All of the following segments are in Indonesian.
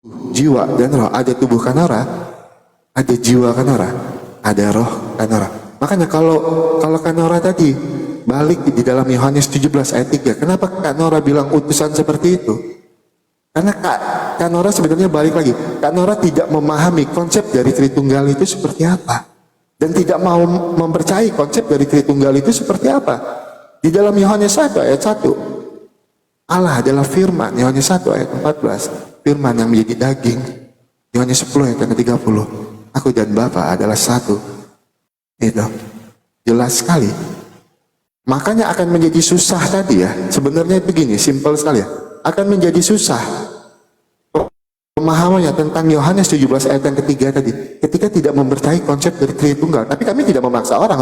jiwa dan roh. Ada tubuh Kanora, ada jiwa Kanora, ada roh Kanora. Makanya kalau Kanora tadi balik di dalam Yohanes 17 ayat 3, kenapa Kanora bilang utusan seperti itu? Karena Kanora sebenarnya balik lagi, Kanora tidak memahami konsep dari Tritunggal itu seperti apa, dan tidak mau mempercayai konsep dari Tritunggal itu seperti apa. Di dalam Yohanes 1 ayat 1, Allah adalah firman. Yohanes 1 ayat 14, firman yang menjadi daging. Yohanes 10 ayat 30, aku dan Bapa adalah satu. Itu jelas sekali. Makanya akan menjadi susah tadi ya. Sebenarnya begini, simpel sekali ya. Akan menjadi susah pemahamannya tentang Yohanes 17 ayat yang ketiga tadi, ketika tidak mempercayai konsep dari Tritunggal. Tapi kami tidak memaksa orang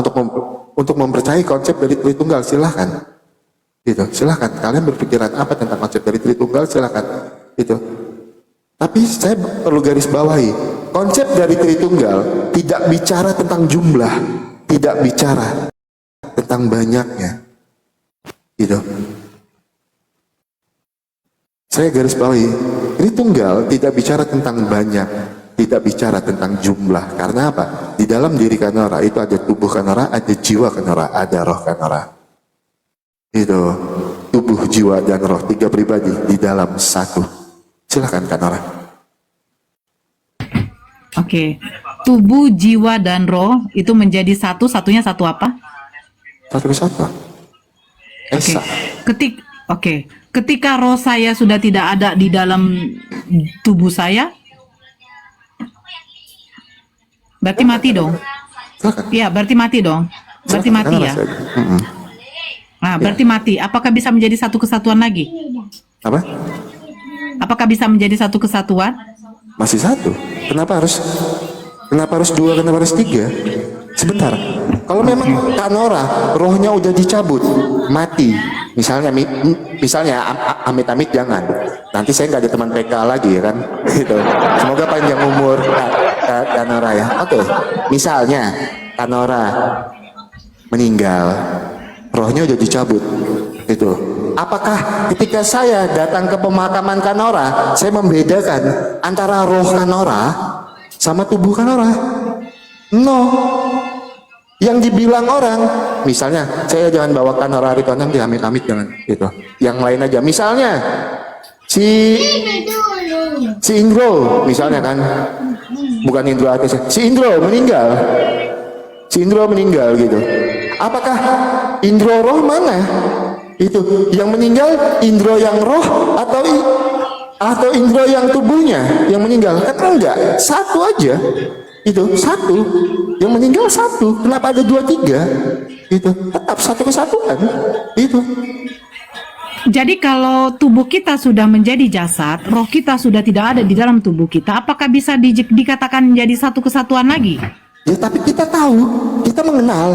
untuk mempercayai konsep dari Tritunggal. Silahkan, gitu. Silahkan. Kalian berpikiran apa tentang konsep dari Tritunggal? Silahkan, gitu. Tapi saya perlu garis bawahi, konsep dari Tritunggal tidak bicara tentang jumlah, tidak bicara tentang banyaknya, gitu. Saya garis bawahi, Tritunggal tidak bicara tentang banyak, tidak bicara tentang jumlah. Karena apa? Di dalam diri Kanora itu ada tubuh Kanora, ada jiwa Kanora, ada roh Kanora. Itu tubuh, jiwa, dan roh, tiga pribadi di dalam satu. Silakan Kanora. Oke, tubuh, jiwa, dan roh itu menjadi satu. Satunya satu apa? Satu kesatuan. Esa. Ketika roh saya sudah tidak ada di dalam tubuh saya, berarti mati dong. Iya, berarti mati dong. Berarti mati ya. Nah, berarti mati. Apakah bisa menjadi satu kesatuan lagi? Apa? Apakah bisa menjadi satu kesatuan? Masih satu. Kenapa harus dua? Kenapa harus tiga? Sebentar. Kalau memang Kanora rohnya udah dicabut, mati. Misalnya amit-amit jangan. Nanti saya nggak ada teman PK lagi ya kan. Gitu. Semoga panjang umur Kanora ya. Oke. Misalnya Kanora meninggal, rohnya udah dicabut. Gitu. Apakah ketika saya datang ke pemakaman Kanora, saya membedakan antara roh Kanora sama tubuh Kanora? No. Yang dibilang orang, misalnya saya jangan bawa Kanora Aritonang di amit-amit, jangan gitu. Yang lain aja, misalnya si Indro, misalnya kan, bukan Indro Atis, si Indro meninggal gitu. Apakah Indro roh mana? Itu yang meninggal, Indro yang roh atau Indro yang tubuhnya yang meninggal? Kan enggak, satu aja. Itu satu, yang meninggal satu. Kenapa ada 2, 3? Itu tetap satu kesatuan. Itu. Jadi kalau tubuh kita sudah menjadi jasad, roh kita sudah tidak ada di dalam tubuh kita, apakah bisa dikatakan menjadi satu kesatuan lagi? Ya, tapi kita tahu, kita mengenal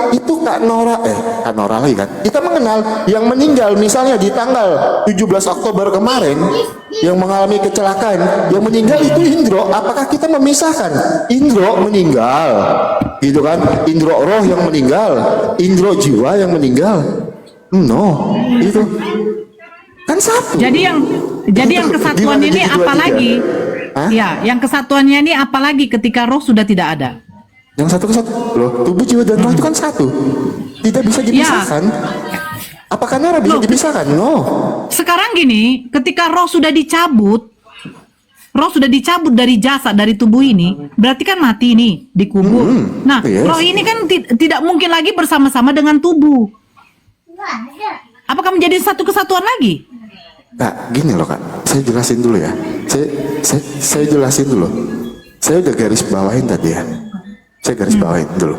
itu Kanora lagi kan. Kita mengenal yang meninggal, misalnya di tanggal 17 Oktober kemarin, yang mengalami kecelakaan, yang meninggal itu Indro. Apakah kita memisahkan Indro meninggal, gitu kan? Indro roh yang meninggal, Indro jiwa yang meninggal? No, itu kan satu. Jadi yang kesatuan ini apa lagi? Ya, yang kesatuannya ini apalagi ketika roh sudah tidak ada? Yang satu kesatuan loh, tubuh, jiwa, dan roh itu kan satu, tidak bisa dipisahkan. Ya. Apakah Kanora bisa dipisahkan? No. Sekarang gini, ketika roh sudah dicabut dari jasad, dari tubuh ini, berarti kan mati nih, dikubur. Nah, yes. Roh ini kan tidak mungkin lagi bersama-sama dengan tubuh. Apakah menjadi satu kesatuan lagi? Kak, gini loh Kak, saya jelasin dulu ya. Saya jelasin dulu. Saya udah garis bawahin tadi ya. Saya garis bawahin dulu.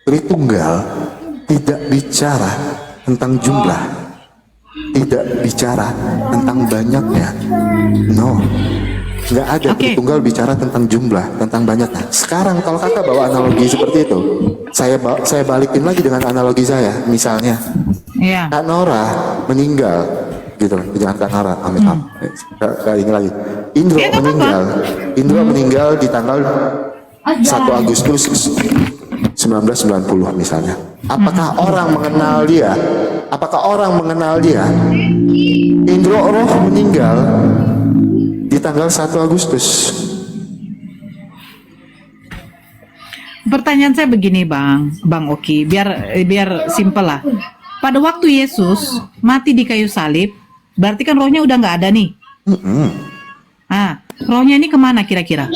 Tritunggal tidak bicara tentang jumlah, tidak bicara tentang banyaknya. No, nggak ada. Tritunggal bicara tentang jumlah, tentang banyaknya. Sekarang kalau kakak bawa analogi seperti itu, saya balikin lagi dengan analogi saya. Misalnya, Kanora meninggal, gitu, jangan Kanora, ini lagi. Indro meninggal di tanggal 1 Agustus 1990 misalnya. Apakah orang mengenal dia? Indro roh meninggal tanggal 1 Agustus. Pertanyaan saya begini, Bang Oki, biar simpel lah. Pada waktu Yesus mati di kayu salib, berarti kan rohnya udah nggak ada nih. Rohnya ini kemana kira-kira?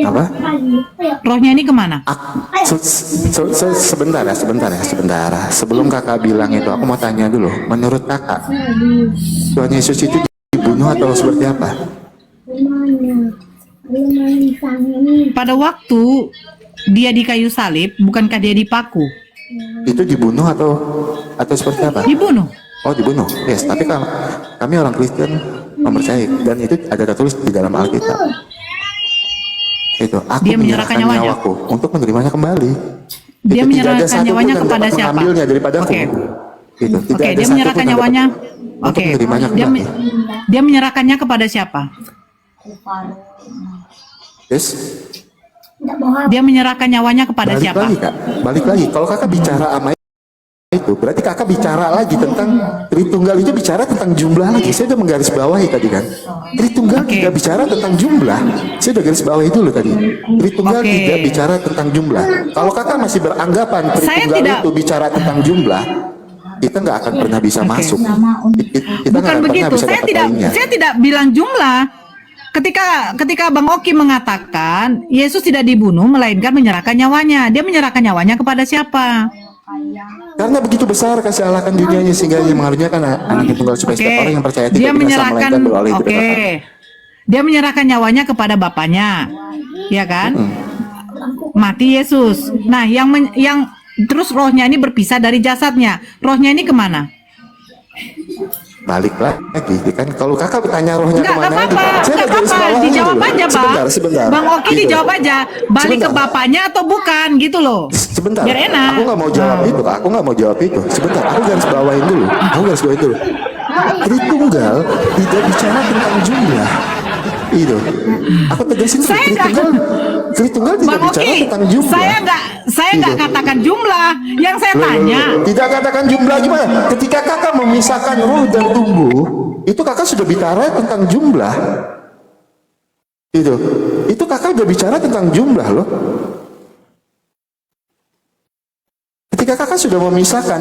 Apa? Rohnya ini kemana? Sebentar ya. Sebelum kakak bilang itu, aku mau tanya dulu. Menurut kakak, Tuhan Yesus itu dibunuh atau seperti apa? Pada waktu dia di kayu salib, bukankah dia dipaku? Itu dibunuh atau seperti apa? Dibunuh. Oh, dibunuh. Yes, tapi kami orang Kristen mempercayai, dan itu ada tertulis di dalam Alkitab. Itu, aku Dia menyerahkan nyawanya nyawaku untuk menerimanya kembali. Dia Itu, menyerahkan nyawanya kepada siapa? Mengambilnya daripadaku. Oke. Itu, tidak ada Dia satu menyerahkan pun nyawanya. untuk Oke. menerimanya kembali. Dia menyerahkannya kepada siapa? Yes. Dia menyerahkan nyawanya kepada Balik siapa? lagi, Kak. Balik lagi. Kalau kakak bicara sama itu, berarti kakak bicara lagi tentang Tritunggal, itu bicara tentang jumlah lagi. Saya udah menggarisbawahi tadi kan. Tritunggal tidak bicara tentang jumlah. Saya udah garis bawahi dulu tadi. Tritunggal tidak bicara tentang jumlah. Kalau kakak masih beranggapan Tritunggal itu bicara tentang jumlah, kita nggak akan pernah bisa masuk. Kita nggak Bukan akan begitu. pernah bisa dapat poinnya. Saya tidak bilang jumlah. Ketika Bang Oki mengatakan Yesus tidak dibunuh melainkan menyerahkan nyawanya. Dia menyerahkan nyawanya kepada siapa? Karena begitu besar kasih Allah akan dunianya sehingga dia mengaruniakan anaknya tunggal supaya setiap orang yang percaya tidak binasa melainkan beroleh hidup kekal. Dia menyerahkan nyawanya kepada bapaknya, ya kan? Mati Yesus. Nah, yang terus rohnya ini berpisah dari jasadnya. Rohnya ini kemana? Balik lagi kan, kalau kakak bertanya rohnya Enggak kemana apa-apa, dijawab aja, Bang. Sebentar. Bang Oki Gitu. dijawab aja, balik ke bapaknya atau bukan gitu loh. Sebentar, Biar enak. aku nggak mau jawab itu, Kak. Aku nggak mau jawab itu. Sebentar, aku garis bawain dulu. Tritunggal tidak bicara tentang jumlah. Itu. Aku tegasin dulu, Tritunggal tidak Bang bicara Oki, tentang jumlah. saya nggak katakan jumlah. Yang saya tanya, Tidak katakan jumlah gimana? Ketika kakak memisahkan roh dan tubuh, itu kakak sudah bicara tentang jumlah. Itu kakak udah bicara tentang jumlah loh. Ketika kakak sudah memisahkan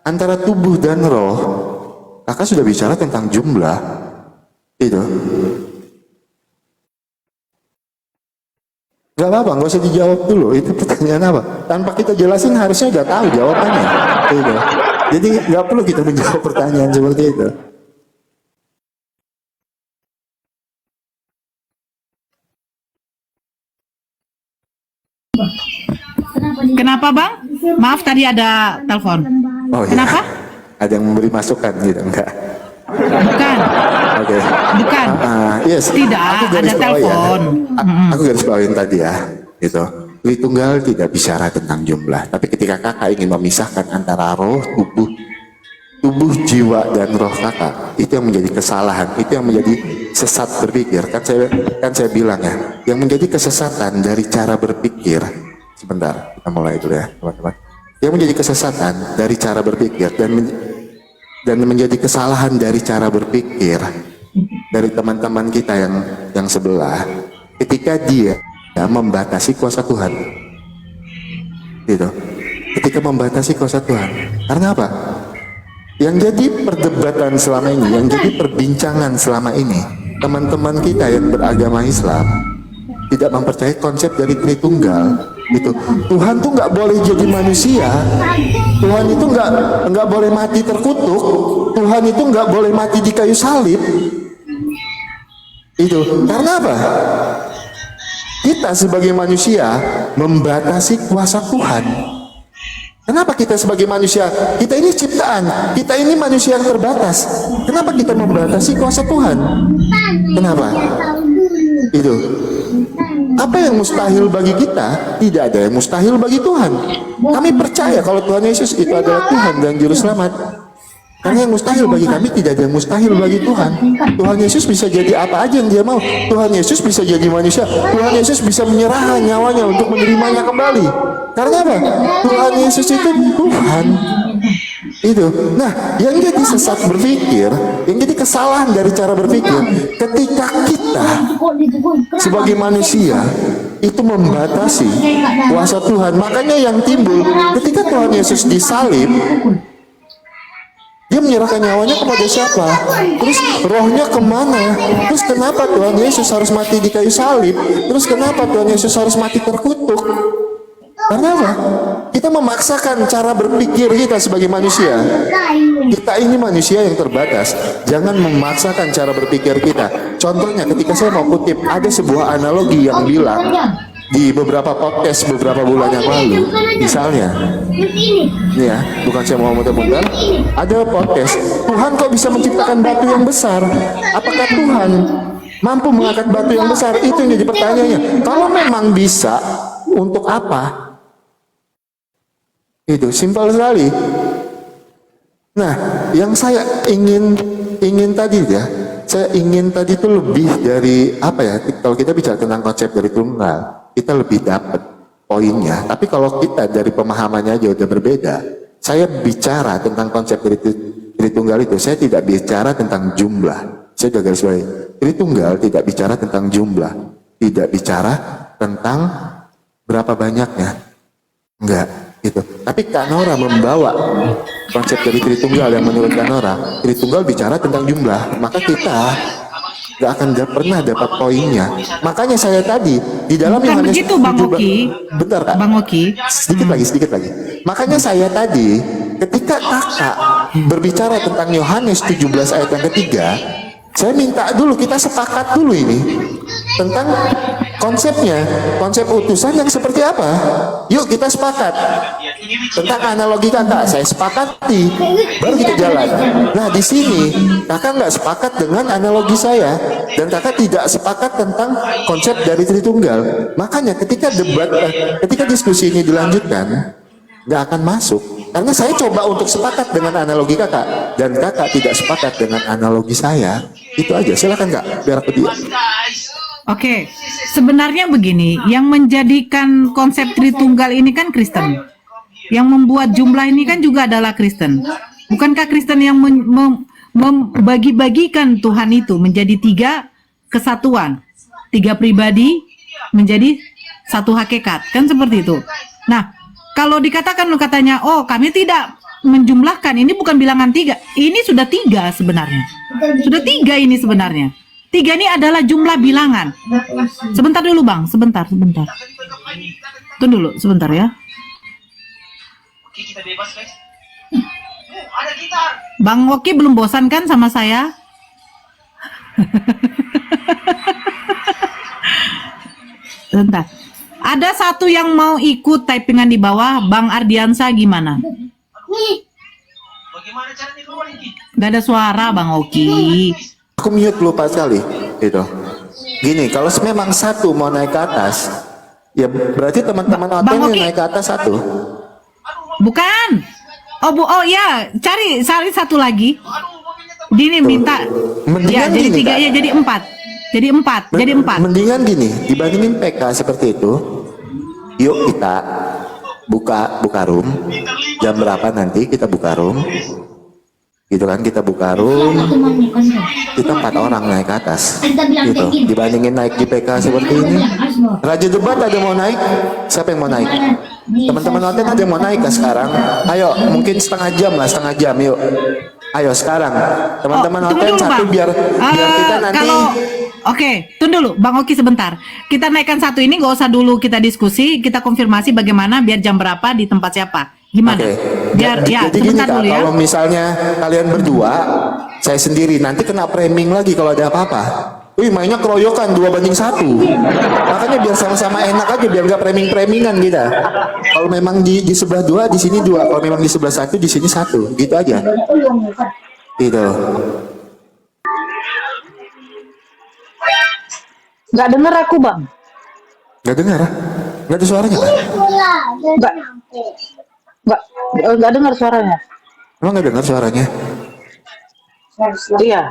antara tubuh dan roh, kakak sudah bicara tentang jumlah. Itu. Gak apa-apa, nggak usah dijawab dulu. Itu pertanyaan apa? Tanpa kita jelasin harusnya udah tahu jawabannya. Itu. Jadi nggak perlu kita menjawab pertanyaan seperti itu. kenapa Bang? Maaf tadi ada telepon. Oh, iya. Kenapa? Ada yang memberi masukan gitu, enggak? Bukan. Oke. Bukan. Yes. Tidak, Aku garis ada bawahi ya. telepon. Aku garis bawain tadi ya. Gitu. Tritunggal tidak bicara tentang jumlah, tapi ketika kakak ingin memisahkan antara roh, tubuh, jiwa dan roh kakak, itu yang menjadi kesalahan, itu yang menjadi sesat berpikir. Kan saya bilang ya, yang menjadi kesesatan dari cara berpikir. Sebentar, kita mulai dulu ya, teman-teman. Yang menjadi kesesatan dari cara berpikir dan menjadi kesalahan dari cara berpikir dari teman-teman kita yang sebelah, ketika dia membatasi kuasa Tuhan, gitu. Ketika membatasi kuasa Tuhan, karena apa? Yang jadi perdebatan selama ini, yang jadi perbincangan selama ini, teman-teman kita yang beragama Islam tidak mempercayai konsep dari Tritunggal. Gitu. Tuhan tuh nggak boleh jadi manusia. Tuhan itu nggak boleh mati terkutuk. Tuhan itu nggak boleh mati di kayu salib. Itu karena apa? Kita sebagai manusia membatasi kuasa Tuhan. Kenapa kita sebagai manusia? Kita ini ciptaan. Kita ini manusia yang terbatas. Kenapa kita membatasi kuasa Tuhan? Kenapa? Itu. Apa yang mustahil bagi kita, tidak ada yang mustahil bagi Tuhan. Kami percaya kalau Tuhan Yesus itu adalah Tuhan dan Juru Selamat. Karena yang mustahil bagi kami, tidak ada yang mustahil bagi Tuhan. Tuhan Yesus bisa jadi apa aja yang dia mau. Tuhan Yesus bisa jadi manusia. Tuhan Yesus bisa menyerahkan nyawanya untuk menerimanya kembali. Karena apa? Tuhan Yesus itu Tuhan. Itu. Nah, yang jadi sesat berpikir, yang jadi kesalahan dari cara berpikir, ketika kita sebagai manusia itu membatasi kuasa Tuhan. Makanya yang timbul ketika Tuhan Yesus disalib, dia menyerahkan nyawanya kepada siapa? Terus rohnya kemana? Terus kenapa Tuhan Yesus harus mati di kayu salib? Terus kenapa Tuhan Yesus harus mati terkutuk? Karena apa? Kita memaksakan cara berpikir kita sebagai manusia. Kita ini manusia yang terbatas. Jangan memaksakan cara berpikir kita. Contohnya ketika saya mau kutip, ada sebuah analogi yang bilang di beberapa podcast beberapa bulan yang lalu. Misalnya, ini ya, bukan saya mau muter-muter. Ada podcast, Tuhan kok bisa menciptakan batu yang besar? Apakah Tuhan mampu mengangkat batu yang besar? Itu yang jadi pertanyaannya. Kalau memang bisa, untuk apa? Itu simpel sekali. Nah, yang saya ingin tadi ya, saya ingin tadi itu lebih dari apa ya? Kalau kita bicara tentang konsep dari tunggal, kita lebih dapat poinnya. Tapi kalau kita dari pemahamannya aja udah berbeda. Saya bicara tentang konsep dari tunggal itu, saya tidak bicara tentang jumlah. Saya udah garis bawahi. Tritunggal tidak bicara tentang jumlah, tidak bicara tentang berapa banyaknya, enggak gitu. Tapi Kak Nora membawa konsep dari Tritunggal yang menurut Kak Nora, Tritunggal bicara tentang jumlah, maka kita nggak akan pernah dapat poinnya. Makanya saya tadi di dalam Bukan Yohanes begitu, Bang 17 Oki. bentar Kak, Bang Oki. sedikit lagi. Makanya saya tadi ketika kakak berbicara tentang Yohanes 17 ayat yang ketiga, saya minta dulu kita sepakat dulu ini tentang konsepnya, konsep utusan yang seperti apa. Yuk kita sepakat tentang analogi kakak. Saya sepakati, baru kita jalan. Nah di sini kakak nggak sepakat dengan analogi saya, dan kakak tidak sepakat tentang konsep dari Tritunggal. Makanya ketika ketika diskusi ini dilanjutkan, nggak akan masuk. Karena saya coba untuk sepakat dengan analogi kakak, dan kakak tidak sepakat dengan analogi saya. Itu aja. Silakan kak, biar aku dia. Oke, sebenarnya begini, yang menjadikan konsep Tritunggal ini kan Kristen. Yang membuat jumlah ini kan juga adalah Kristen. Bukankah Kristen yang membagi-bagikan Tuhan itu menjadi 3 kesatuan, 3 pribadi menjadi 1 hakikat, kan seperti itu. Nah, kalau dikatakan katanya, oh kami tidak menjumlahkan, ini bukan bilangan 3, ini sudah 3 sebenarnya. Sudah 3 ini sebenarnya. 3 ini adalah jumlah bilangan. Sebentar dulu Bang, sebentar. Tunggu dulu, sebentar ya. Bang Oki belum bosan kan sama saya? Sebentar. Ada satu yang mau ikut typingan di bawah, Bang Ardiansa gimana? Gak ada suara Bang Oki. Aku mute lupa sekali. Itu. Gini, kalau memang satu mau naik ke atas, ya berarti teman-teman OTN yang naik ke atas satu. Bukan. Oh ya, cari satu lagi. Gini minta. Ya, jadi 3 ya, jadi 4. Jadi 4. Mendingan gini, dibandingin PK seperti itu, yuk kita buka room. Jam berapa nanti kita buka room? Gitu kan, kita buka room, kita 4 orang naik ke atas gitu. Dibandingin naik di PK seperti ini. Raja Debat ada mau naik? Siapa yang mau naik? Teman-teman nonton ada yang mau naik ke sekarang? Ayo, mungkin setengah jam yuk. Ayo sekarang teman-teman nonton satu biar kita nanti. Oke, tunggu dulu Bang Oki sebentar. Kita naikkan satu ini, nggak usah dulu kita diskusi, kita konfirmasi bagaimana biar jam berapa di tempat siapa. Gimana? Biar ya jadi sebentar gini, dulu ya. Kalau misalnya kalian berdua, saya sendiri, nanti kena framing lagi kalau ada apa-apa. Wih, mainnya keroyokan 2-1. Makanya biar sama-sama enak aja, biar nggak framing-framingan kita. Kalau memang di sebelah 2, di sini 2. Kalau memang di sebelah 1, di sini 1. Gitu aja. Gitu. Nggak dengar aku Bang. Nggak dengar? Nggak ada suaranya kan? Nggak dengar suaranya. Emang nggak dengar suaranya? Iya.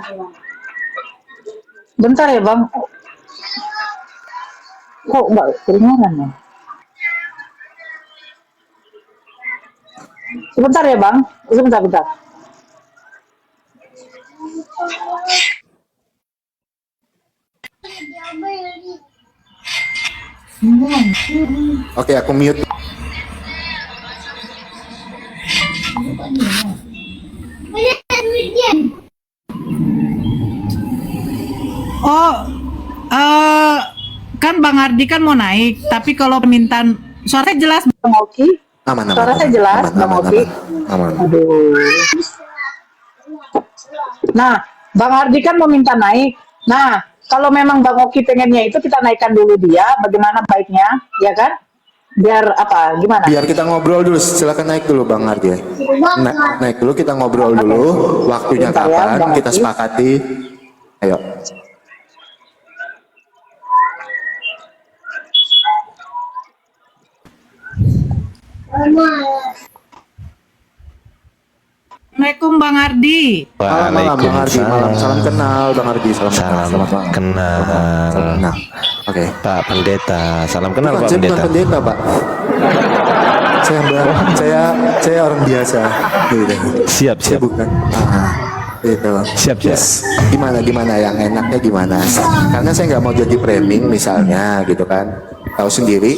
Bentar ya Bang. Kok nggak kedengaran ya? Sebentar ya Bang, sebentar. Oke, aku mute. Oh, kan Bang Ardi kan mau naik, tapi kalau permintaan suaranya jelas. Bang Oki, Aman. suara saya jelas, Bang Oki. Aman. Aduh. Nah, Bang Ardi kan mau minta naik. Nah, kalau memang Bang Oki pengennya itu kita naikkan dulu dia, bagaimana baiknya, ya kan? Biar apa? Gimana? Biar kita ngobrol dulu, silakan naik dulu Bang Ardi. Naik dulu, kita ngobrol dulu. Waktunya Bentar ya, kapan? Bang Kita Oki. sepakati. Ayo. Assalamualaikum Bang Ardi. Malam Bang Ardi, malam. Salam kenal Bang Ardi, salam kenal. Salam Selamat malam. kenal. Salam kenal. Oke. Pak Pendeta, salam kenal Bukan, Pak saya bukan Pendeta. pendeta, Pak. Saya orang biasa. Gitu. Siap, Saya siap. bukan. Gitu. Siap, siap. Yes. Gimana yang enaknya gimana? Karena saya nggak mau jadi framing misalnya, gitu kan. Tahu sendiri,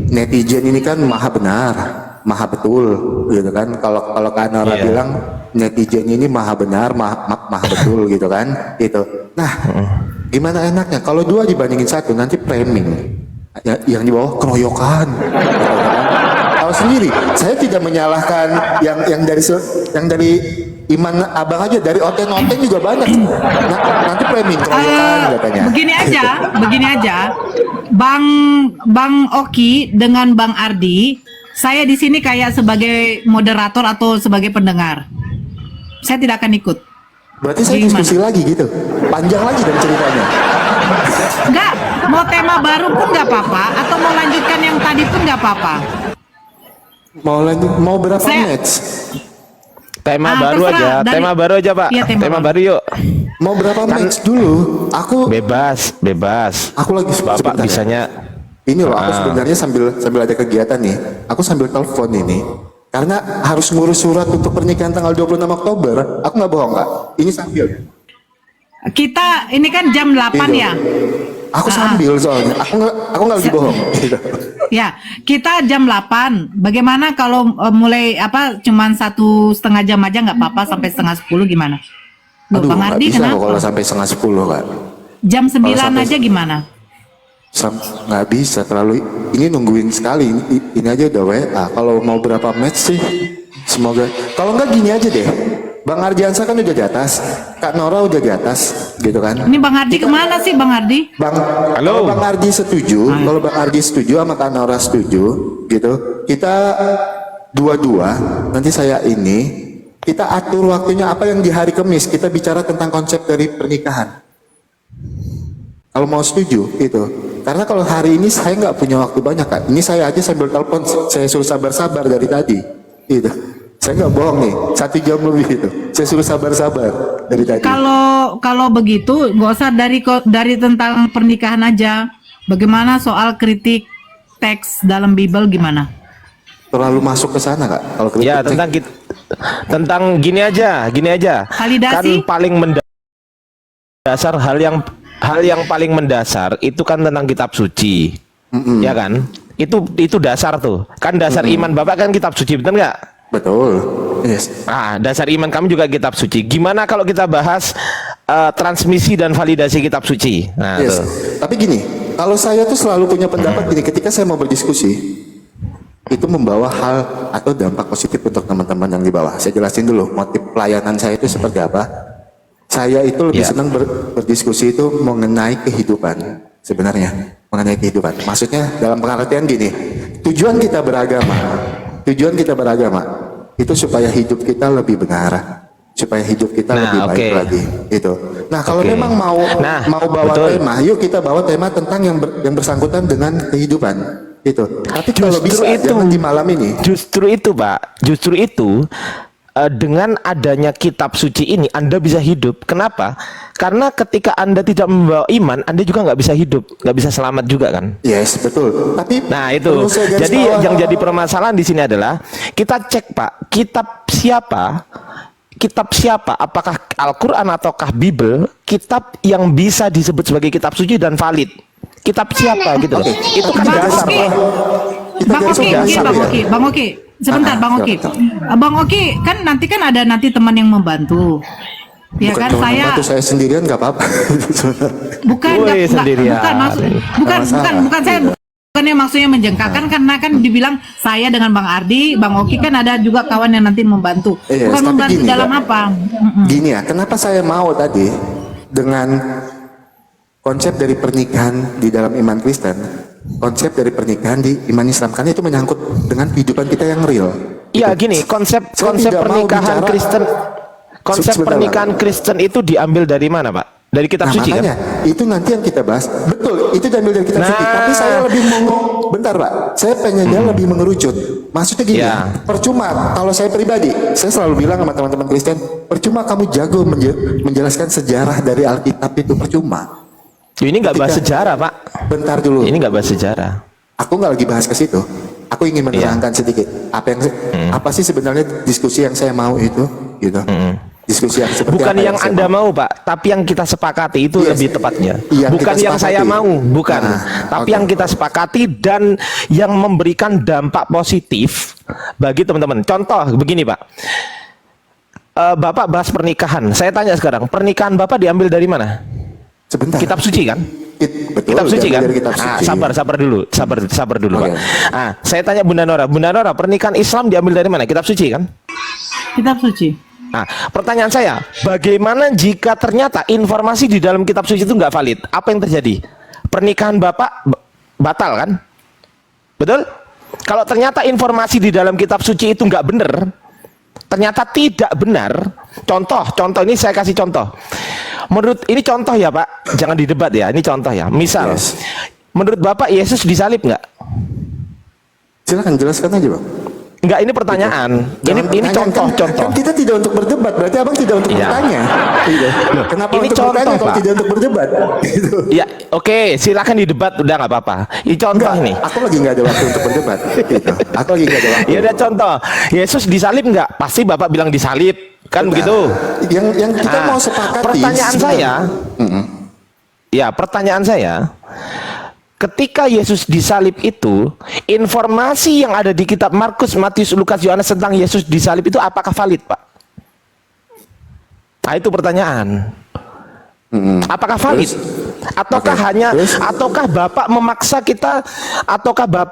netizen ini kan maha benar, maha betul, gitu kan. Kalau Kanora Iya. bilang netizen ini maha benar, maha betul, gitu kan. Gitu. Nah, gimana enaknya? Kalau dua dibandingin satu, nanti framing. Yang di bawah keroyokan. Gitu kan. Tahu sendiri, saya tidak menyalahkan yang dari iman abang aja, dari oten-oten juga banyak. Nanti framing keroyokan katanya. Begini aja. Bang Oki dengan Bang Ardi, saya di sini kayak sebagai moderator atau sebagai pendengar. Saya tidak akan ikut. Berarti saya Gimana? diskusi lagi gitu, panjang lagi dan ceritanya. Enggak, mau tema baru pun nggak apa-apa, atau mau lanjutkan yang tadi pun nggak apa-apa. Mau berapa Saya- match? Tema Ah, baru terserah, aja, dari- tema baru aja Pak. Iya, tema tema baru. baru yuk. Mau berapa match dulu? Aku Bebas. lagi Bapak sebentar ya. bisanya Ini loh, aku sebenarnya sambil ada kegiatan nih. Aku sambil telepon ini. Karena harus ngurus surat untuk pernikahan tanggal 26 Oktober. Aku nggak bohong, Kak. Ini sambil. Kita ini kan jam 8 Gitu. ya. Aku sambil soalnya. Aku nggak lagi bohong. Gitu. Ya, kita jam 8. Bagaimana kalau mulai cuman 1,5 jam aja nggak apa-apa sampai setengah 10 gimana? Loh, Aduh, Bang nggak Ardi bisa kok kenapa? kalau sampai setengah 10, Kak. Jam 9 sampai- aja gimana? Nggak bisa terlalu ini nungguin sekali ini aja udah WA. Kalau mau berapa match sih, semoga kalau nggak gini aja deh, Bang Ardiansa kan udah di atas, Kak Nora udah di atas, gitu kan. Ini Bang Ardi kemana sih Bang Ardi? Kalau Bang Ardi setuju, kalau Bang Ardi setuju sama Kak Nora setuju, gitu, kita dua-dua nanti saya kita atur waktunya apa yang di hari Kamis, kita bicara tentang konsep dari pernikahan. Kalau mau setuju itu, karena kalau hari ini saya nggak punya waktu banyak, Kak. Ini saya aja sambil telepon, saya suruh sabar-sabar dari tadi. Itu, saya nggak bohong nih, 1 jam lebih itu. Saya suruh sabar-sabar dari tadi. Kalau begitu nggak usah dari tentang pernikahan aja. Bagaimana soal kritik teks dalam Bible gimana? Terlalu masuk ke sana, Kak. Kalau ya kritik- tentang gini aja. Validasi? Kan paling mendasar hal yang paling mendasar itu kan tentang kitab suci. Ya kan? Itu dasar tuh. Kan dasar iman Bapak kan kitab suci, benar nggak? Betul. Yes. Ah, dasar iman kami juga kitab suci. Gimana kalau kita bahas transmisi dan validasi kitab suci? Nah, Yes. tuh. Tapi gini, kalau saya tuh selalu punya pendapat gini, ketika saya mau berdiskusi, itu membawa hal atau dampak positif untuk teman-teman yang di bawah. Saya jelasin dulu motif pelayanan saya itu seperti apa. Saya itu lebih Ya. senang berdiskusi itu mengenai kehidupan sebenarnya, mengenai kehidupan. Maksudnya dalam pengertian gini, tujuan kita beragama itu supaya hidup kita lebih benar, supaya hidup kita lebih baik lagi. Itu. Nah kalau memang mau bawa betul. tema, yuk kita bawa tema tentang yang bersangkutan dengan kehidupan. Itu. Tapi kalau Justru bisa itu. jangan di malam ini. Justru itu, Pak. Justru itu dengan adanya kitab suci ini Anda bisa hidup. Kenapa? Karena ketika Anda tidak membawa iman, Anda juga nggak bisa hidup, nggak bisa selamat juga kan? Yes, betul. Tapi Nah itu, perlu saya garis jadi bawah. yang jadi permasalahan di sini adalah kita cek Pak, kitab siapa, apakah Al-Quran ataukah Bible, kitab yang bisa disebut sebagai kitab suci dan valid. Kitab siapa gitu loh. Itu kan Bang dasar Oki, Pak. Kita Bang garis Oki, bawah mungkin satu Bang ya. Oki, Bang Oki, sebentar Bang Oki, siap. Bang Oki kan ada nanti teman yang membantu, ya Bukan kan cuma saya membantu, saya sendirian nggak apa-apa. bukan Woi, nggak- sendirian. bukan maksud bukan Nggak masalah. bukan saya bukannya maksudnya menjengkelkan karena kan dibilang saya dengan Bang Ardi, Bang Oki kan ada juga kawan yang nanti membantu, Iya, bukan tapi membantu gini, dalam Mbak. apa? Gini ya, kenapa saya mau tadi dengan konsep dari pernikahan di dalam iman Kristen, konsep dari pernikahan di iman Islam, karena itu menyangkut dengan kehidupan kita yang real. Iya gini, konsep Saya tidak mau pernikahan bicara- Kristen, konsep Sebentar, pernikahan Bang. Kristen itu diambil dari mana Pak? Dari kitab Nah suci kan? makanya itu nanti yang kita bahas. Betul, itu diambil dari kitab Nah. suci. Tapi saya lebih bentar Pak, saya pengennya lebih mengerucut. Maksudnya gini, Ya. percuma kalau saya pribadi, saya selalu bilang sama teman-teman Kristen, percuma kamu jago menjelaskan sejarah dari Alkitab itu percuma. Ini nggak bahas Ketika- sejarah Pak. Bentar dulu. Ini nggak bahas sejarah. Aku nggak lagi bahas ke situ. Aku ingin menerangkan sedikit apa sih sebenarnya diskusi yang saya mau itu, gitu. Diskusi yang seperti Bukan apa yang saya Anda mau Pak, tapi yang kita sepakati itu Yes. lebih tepatnya. Yang Bukan kita yang saya sepakati. mau, bukan. Nah, Tapi oke. yang kita sepakati dan yang memberikan dampak positif bagi teman-teman. Contoh begini Pak. Bapak bahas pernikahan. Saya tanya sekarang, pernikahan Bapak diambil dari mana? Sebentar. Kitab suci kan? Betul, Kitab suci diambil kan? dari kitab Ah, suci. sabar dulu Oke. Pak. Ah, saya tanya Bunda Nora, pernikahan Islam diambil dari mana? Kitab suci kan? Kitab suci. Nah, pertanyaan saya, bagaimana jika ternyata informasi di dalam kitab suci itu nggak valid? Apa yang terjadi? Pernikahan Bapak batal kan? Betul? Kalau ternyata informasi di dalam kitab suci itu nggak benar, ternyata tidak benar, contoh ini saya kasih contoh. Menurut ini contoh ya Pak, jangan didebat ya, ini contoh ya. Misal, Yes. menurut Bapak Yesus disalib nggak? Silakan jelaskan aja Bang. Enggak, ini pertanyaan. Jangan Ini bertanya, contoh. kan kita tidak untuk berdebat, berarti abang tidak untuk Iya. bertanya. Gitu. Kenapa ini untuk contoh, bertanya kalau Pak. tidak untuk berdebat? Gitu. Ya, oke, silakan didebat, udah nggak apa-apa. Ini contoh Enggak, nih. aku lagi nggak ada waktu untuk berdebat. Gitu. Aku lagi nggak ada waktu. Ya udah contoh, Yesus disalib nggak? Pasti Bapak bilang disalib, kan begitu? Yang kita Nah, mau sepakati. pertanyaan saya, ya pertanyaan saya, ketika Yesus disalib itu, informasi yang ada di kitab Markus, Matius, Lukas, Yohanes tentang Yesus disalib itu apakah valid, Pak? Nah itu pertanyaan. Apakah valid? Ataukah Oke. hanya, Terus? ataukah Bapak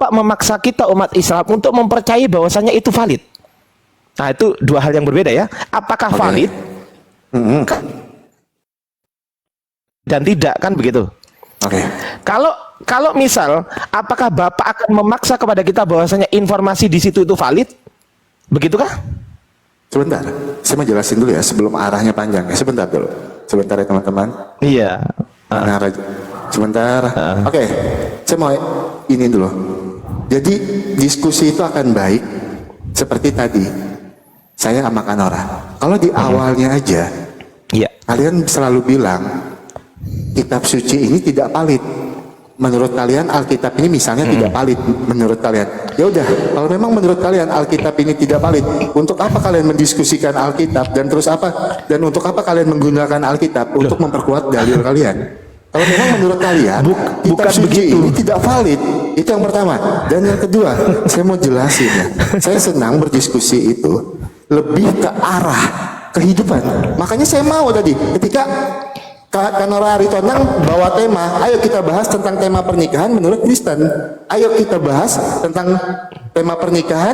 memaksa kita umat Islam untuk mempercayai bahwasanya itu valid? Nah itu dua hal yang berbeda ya. Apakah Oke. valid dan tidak, kan begitu? Oke. Kalau misal, apakah Bapak akan memaksa kepada kita bahwasanya informasi di situ itu valid? Begitukah? Sebentar, saya mau jelasin dulu ya sebelum arahnya panjang ya. Sebentar dulu. Sebentar ya teman-teman. Iya. Nah, sebentar. Oke, saya mau ini dulu. Jadi diskusi itu akan baik seperti tadi. Saya sama Kanora. Kalau di awalnya aja, Iya. kalian selalu bilang kitab suci ini tidak valid. Menurut kalian Alkitab ini misalnya tidak valid menurut kalian. Ya udah, kalau memang menurut kalian Alkitab ini tidak valid, untuk apa kalian mendiskusikan Alkitab dan terus apa? Dan untuk apa kalian menggunakan Alkitab untuk memperkuat dalil kalian? Kalau memang menurut kalian kitab bukan suci begitu. ini tidak valid, itu yang pertama. Dan yang kedua, saya mau jelasin ya. Saya senang berdiskusi itu lebih ke arah kehidupan. Makanya saya mau tadi ketika Kanora Aritonang bawa tema, ayo kita bahas tentang tema pernikahan menurut Kristen. Ayo kita bahas tentang tema pernikahan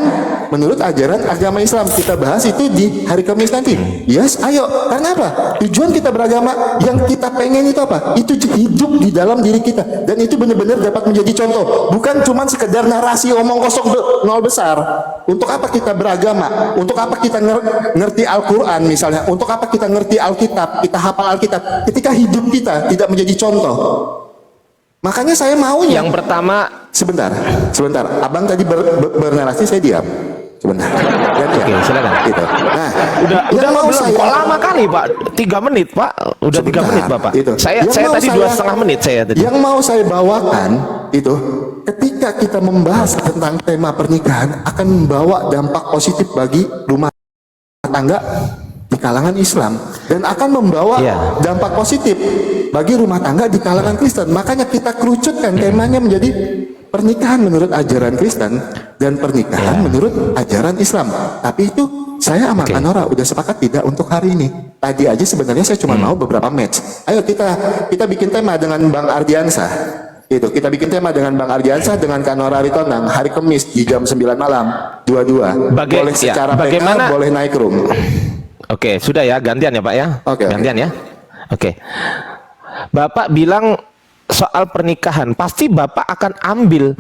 menurut ajaran agama Islam. Kita bahas itu di hari Kamis nanti. Yes, ayo. Karena apa? Tujuan kita beragama, yang kita pengen itu apa? Itu hidup di dalam diri kita. Dan itu benar-benar dapat menjadi contoh. Bukan cuma sekedar narasi omong kosong nol besar. Untuk apa kita beragama? Untuk apa kita ngerti Al-Quran misalnya? Untuk apa kita ngerti Alkitab? Kita hafal Alkitab. Ketika hidup kita tidak menjadi contoh. Makanya saya maunya. Yang pertama, Sebentar. Abang tadi bernarasi, saya diam. sebentar. Gantian. Oke, silakan. Gitu. Nah, Udah yang mau belum? Kok lama kali Pak? 3 menit Pak. Udah 3 menit Bapak. Itu. Saya Yang mau tadi 2,5 menit saya tadi. Yang mau saya bawakan itu, ketika kita membahas tentang tema pernikahan akan membawa dampak positif bagi rumah tangga di kalangan Islam dan akan membawa dampak positif bagi rumah tangga di kalangan Kristen. Makanya kita kerucutkan temanya menjadi pernikahan menurut ajaran Kristen dan pernikahan menurut ajaran Islam. Tapi itu saya sama Kanora udah sepakat tidak untuk hari ini. Tadi aja sebenarnya saya cuma mau beberapa match. Ayo kita bikin tema dengan Bang Ardiansah. Itu kita bikin tema dengan Bang Ardiansah dengan Kanora Ritonang hari Kamis di jam 9 malam dua-dua. Boleh secara bagaimana? PK, boleh naik room. Oke, sudah ya, gantian ya Pak ya. Gantian ya. Oke. Bapak bilang soal pernikahan, pasti Bapak akan ambil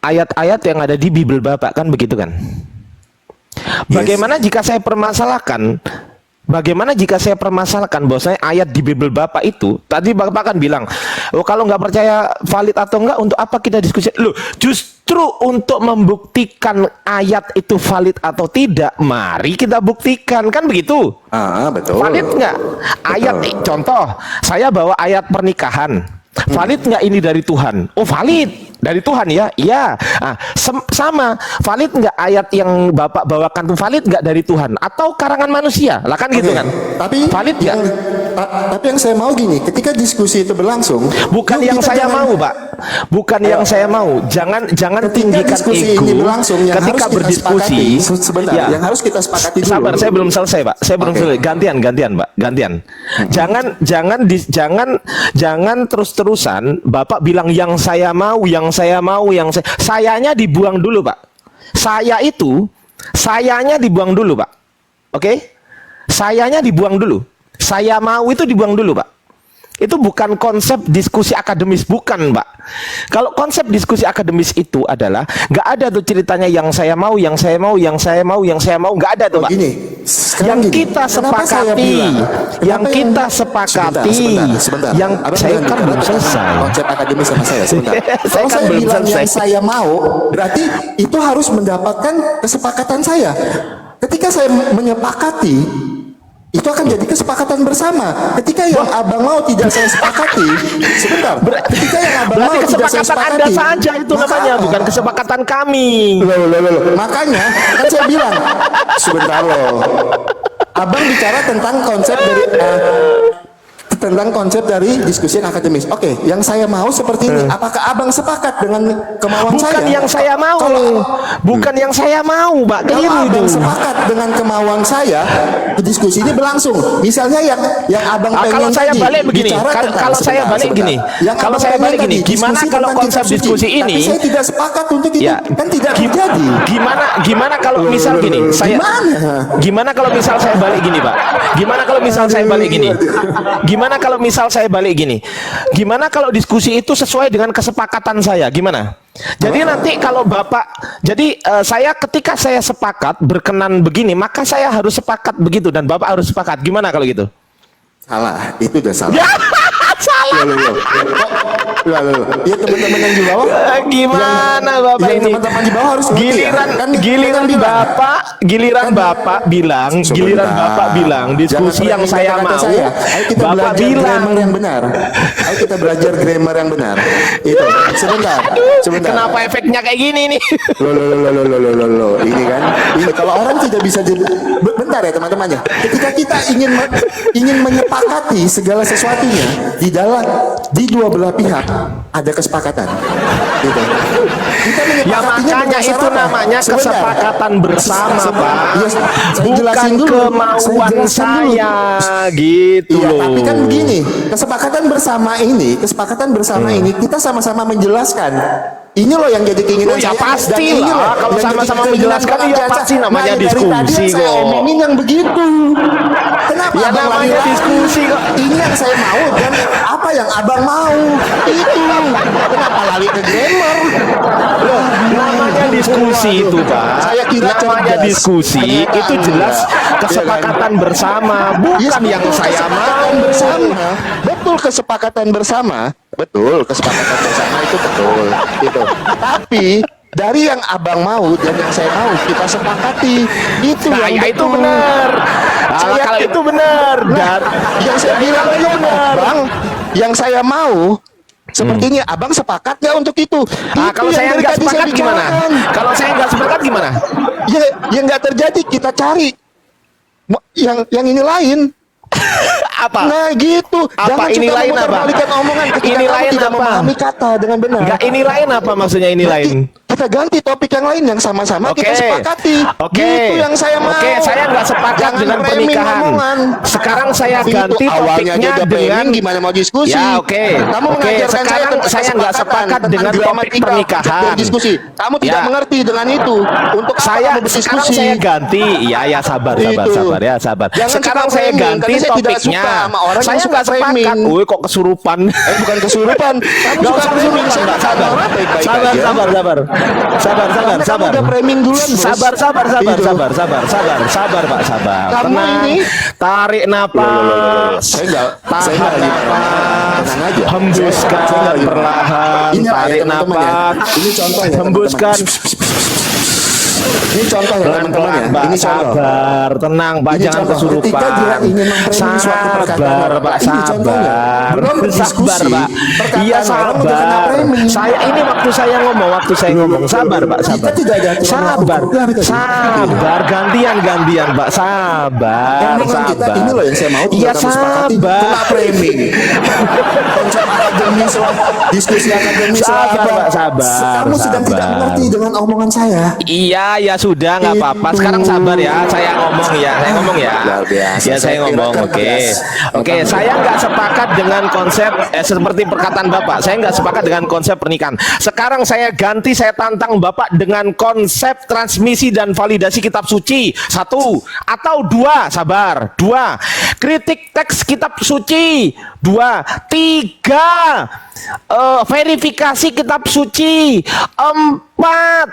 ayat-ayat yang ada di Bible Bapak, kan begitu kan? Bagaimana jika saya permasalahkan? Bagaimana jika saya permasalahkan bahwasanya ayat di Bible Bapak itu, tadi Bapak kan bilang, oh kalau nggak percaya valid atau enggak, untuk apa kita diskusi? Loh, justru untuk membuktikan ayat itu valid atau tidak, mari kita buktikan, kan begitu? Betul. Valid nggak? Ayat, contoh, saya bawa ayat pernikahan. Valid nggak ini dari Tuhan? Oh valid, dari Tuhan ya? Iya. Nah, sama, valid nggak ayat yang Bapak bawakan tuh valid nggak dari Tuhan? Atau karangan manusia? Lah kan gitu kan? Tapi valid nggak? Tapi yang saya mau gini, ketika diskusi itu berlangsung, bukan yang saya mau, Pak. Bukan yang saya mau. Jangan tinggikan diskusi ego. Ini berlangsung, yang ketika harus berdiskusi, sebentar, yang harus kita sepakati dulu. Sabar, saya belum selesai, Pak. Saya belum selesai. Gantian, Pak. Gantian. Jangan terus-terusan Bapak bilang yang saya mau, sayanya dibuang dulu, Pak. Sayanya dibuang dulu, Pak. Oke? Sayanya dibuang dulu. Saya mau itu dibuang dulu, Pak. Itu bukan konsep diskusi akademis, bukan, Pak. Kalau konsep diskusi akademis itu adalah nggak ada tuh ceritanya yang saya mau, nggak ada tuh, Pak. Gini, yang kita sepakati, sebentar. Yang saya kan belum selesai. Konsep akademis sama saya sebentar. Saya Kalau kan saya belum bilang selesai. yang saya mau, berarti itu harus mendapatkan kesepakatan saya. Ketika saya menyepakati, itu akan jadi kesepakatan bersama. Ketika yang abang mau tidak saya sepakati, sebentar. Ketika yang abang mau tidak saya sepakati, Anda saja itu namanya, bukan kesepakatan kami. Loh. Makanya kan saya bilang, sebentar loh. Abang bicara tentang konsep dari diskusi yang akademis. Oke, yang saya mau seperti ini. Apakah abang sepakat dengan kemauan saya? Bukan yang saya mau. Bukan yang saya mau, Pak. Kalau abang sepakat dengan kemauan saya, diskusi ini berlangsung. Misalnya yang abang pengen kalau saya tadi, balik begini, kalau saya balik gini, Yang abang pengen tadi, gimana diskusi kalau tentang konsep kitab suci. diskusi ini? Tapi saya tidak sepakat untuk itu, kan tidak terjadi. Gimana kalau misal gini, gimana kalau misal saya balik gini, Pak? Gimana kalau misal saya balik gini? Gimana kalau diskusi itu sesuai dengan kesepakatan saya? Gimana? Jadi nanti kalau Bapak, saya ketika saya sepakat berkenan begini, maka saya harus sepakat begitu dan Bapak harus sepakat. Gimana kalau gitu? Salah, itu udah salah. Salah. Loh. Ya teman-teman yang di bawah. Gimana Bapak ini? Teman-teman di bawah harus giliran Bapak bilang diskusi yang saya mau. Ayo kita Bapak belajar bilang grammar yang benar. Ayo kita belajar grammar yang benar. Itu. Sebentar. Kenapa efeknya kayak gini nih? Loh. Ini kan. Ini kalau orang tidak bisa bentar ya teman-temannya. Ketika kita ingin menyepakati segala sesuatunya di dua belah pihak ada kesepakatan. Gitu. Kita Ya makanya itu namanya kesepakatan bersama, Pak. Bukan kemauan saya gitu loh. Tapi kan begini, kesepakatan bersama ini kita sama-sama menjelaskan. Ini loh yang jadi keinginan saya. Ya pasti lah, kalau sama-sama menjelaskan ya pasti namanya diskusi kok. Ini yang begitu. Kenapa ya namanya diskusi kok. Ini yang saya mau dan apa yang abang mau itu. Kenapa lari ke grammar? Loh, namanya diskusi itu, Pak. Saya kira namanya diskusi itu jelas kesepakatan bersama, bukan yang saya mau. Betul kesepakatan bersama itu betul. Tapi dari yang abang mau dan yang saya mau kita sepakati. Itu Nah, yang ya itu betul. benar. Kalau itu benar. Dan Yang saya bilang itu benar, bang. Yang saya mau sepertinya abang sepakat nggak untuk itu? Nah, Itu kalau yang saya dari nggak tadi saya sepakat gimana? bicarakan. Kalau saya nggak sepakat gimana? Ya nggak terjadi, kita cari yang ini lain. Apa? Nah gitu. Apa Jangan ini suka lain apa? memutarbalikkan omongan ketika Ini kamu lain tidak apa? memahami kata dengan benar. Enggak, ini lain apa maksudnya ini Berarti lain? Kita ganti topik yang lain yang sama-sama Oke. kita sepakati. Oke. Gitu yang saya mau. Oke, saya nggak sepakat Jangan dengan framing pernikahan. omongan. Sekarang saya Itu ganti awalnya topiknya aja udah dengan framing, gimana mau diskusi? Ya, oke. Kamu Oke, mengajarkan sekarang tentang saya nggak kesepakatan, sepakat tentang dengan topik gramatika pernikahan. dan diskusi. Kamu tidak Ya. mengerti dengan itu. Untuk apa Saya kamu sekarang berdiskusi? saya ganti. Ya sabar Itu. sabar. Jangan Sekarang suka saya framing, ganti karena saya tidak topiknya. suka sama orang yang Saya suka nggak sepakat. framing. Woi, kok kesurupan? Bukan kesurupan. Kamu Nggak suka usah framing. kesurupan, Saya Mbak. kata Sabar. orang baik-baik Sabar. aja. Karena kamu udah framing duluan, Bos. Sabar, Itu. Pak, sabar. Kamu Tenang. ini Tarik napas. saya nggak Tahan lagi napas. tenang aja. Hembuskan Saya nggak lagi- perlahan. Ini apa ya, Tarik teman-teman ya? napas. Ini contoh ya, Hembuskan. Ini contoh ya teman-teman ya. Pelan-pelan, Pak. Ini contoh. Sabar. Tenang, Pak. Ini Jangan contoh. kesurupan. Ketika dia ingin memframing suatu perkataan Sabar, orang, Pak. ini contohnya. Sabar. Belum berdiskusi, Sabar, Pak. perkataan Iya, orang udah kena sabar. framing. Saya ini waktu saya ngomong. Sabar, Pak. Sabar. Kita tidak ada aturan Sabar. waktu program tadi. Sabar. Gantian, Pak. Sabar. Omongan kita ini loh yang saya mau Iya, tidak kamu sepakati. sabar. Kena framing. Konsep akademis lah, diskusi akademis lah. Sabar, apa. Pak, sabar, Kamu sedang tidak sabar. mengerti dengan omongan saya. Iya, ya sudah, nggak apa-apa. Itu. Sekarang sabar ya, saya ngomong ya. Luar biasa. Ya, saya ngomong, kira oke. keras. Oke, saya nggak sepakat dengan konsep seperti perkataan Bapak. Saya nggak sepakat dengan konsep pernikahan. Sekarang saya ganti, saya tantang Bapak dengan konsep transmisi dan validasi kitab suci. 1 atau 2, sabar. 2, kritik teks kitab suci. 2, 3, verifikasi kitab suci. 4,